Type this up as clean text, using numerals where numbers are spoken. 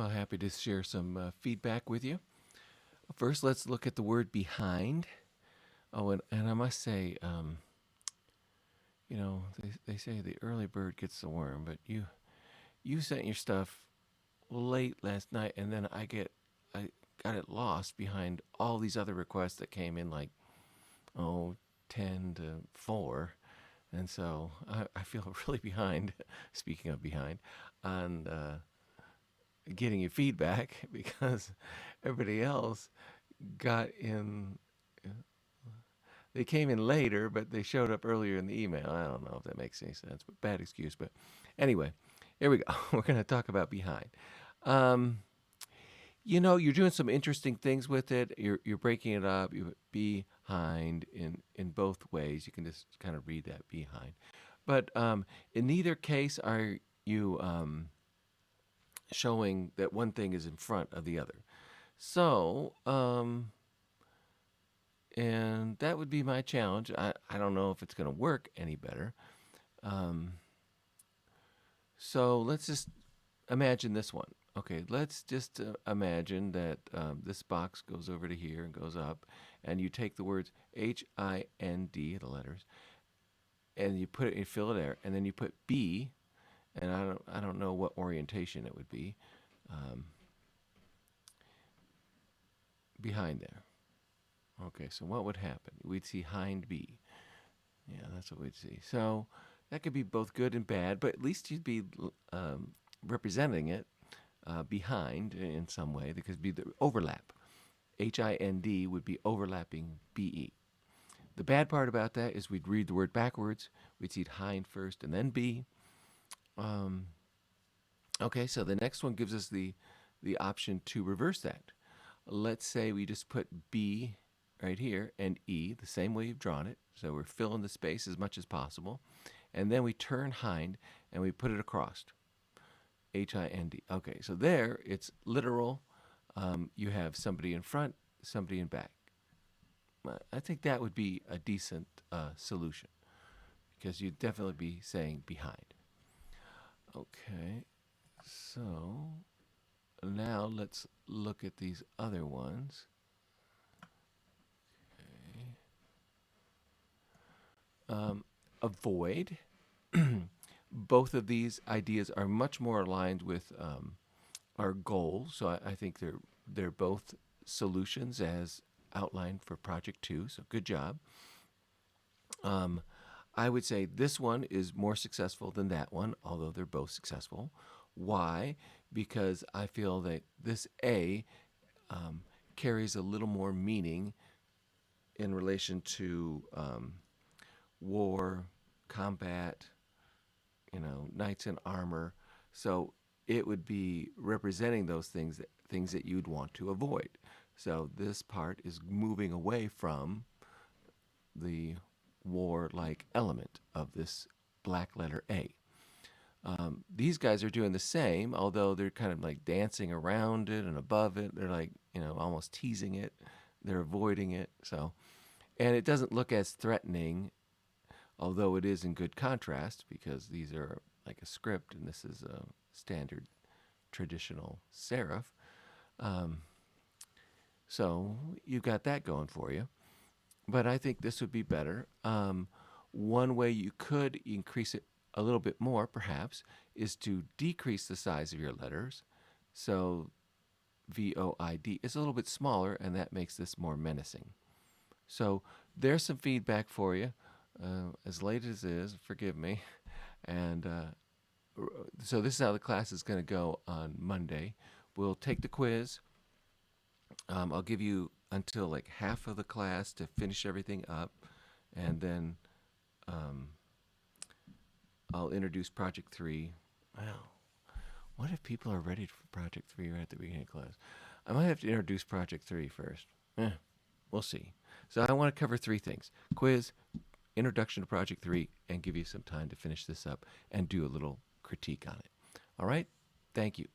Well, happy to share some feedback with you. First, let's look at the word behind. Oh, and I must say, they say the early bird gets the worm, but you sent your stuff late last night, and then I got it lost behind all these other requests that came in like, 10 to 4. And so I feel really behind, speaking of behind, on getting your feedback because everybody else got in. They came in later, but they showed up earlier in the email. I don't know if that makes any sense, but bad excuse. But anyway, here we go. We're going to talk about behind. Um, you're doing some interesting things with it. You're breaking it up. You behind in both ways. You can just kind of read that behind, but in neither case are you showing that one thing is in front of the other. So, and that would be my challenge. I don't know if it's going to work any better. Um, so let's just imagine this one. Okay, let's just imagine that this box goes over to here and goes up, and you take the words H-I-N-D, the letters, and you put it, you fill it there, and then you put B, and I don't know what orientation it would be um, behind there. Okay, so what would happen? We'd see hind B. Yeah, that's what we'd see. So that could be both good and bad, but at least you'd be representing it behind in some way. There could be the overlap. H-I-N-D would be overlapping B-E. The bad part about that is we'd read the word backwards. We'd see hind first and then B. Okay, so the next one gives us the option to reverse that. Let's say we just put B right here and E the same way you've drawn it. So we're filling the space as much as possible. And then we turn hind and we put it across. H-I-N-D. Okay, so there it's literal. You have somebody in front, somebody in back. I think that would be a decent solution because you'd definitely be saying behind. Okay, so now let's look at these other ones. Avoid. Both of these ideas are much more aligned with our goal, so I think they're both solutions as outlined for Project 2, so good job. I would say this one is more successful than that one, although they're both successful. Why? Because I feel that this A carries a little more meaning in relation to war, combat, knights in armor. So it would be representing those things that you'd want to avoid. So this part is moving away from the war-like element of this black letter A. These guys are doing the same, although they're kind of like dancing around it and above it. They're like, almost teasing it. They're avoiding it. So, and it doesn't look as threatening, although it is in good contrast because these are like a script and this is a standard traditional serif. So you've got that going for you. But I think this would be better. One way you could increase it a little bit more, perhaps, is to decrease the size of your letters. So VOID is a little bit smaller, and that makes this more menacing. So there's some feedback for you. As late as it is, forgive me. And so this is how the class is going to go on Monday. We'll take the quiz. I'll give you until like half of the class to finish everything up, and then I'll introduce Project 3. Wow. What if people are ready for Project 3 right at the beginning of class? I might have to introduce Project 3 first. We'll see. So I want to cover 3 things. Quiz, introduction to Project 3, and give you some time to finish this up and do a little critique on it. All right? Thank you.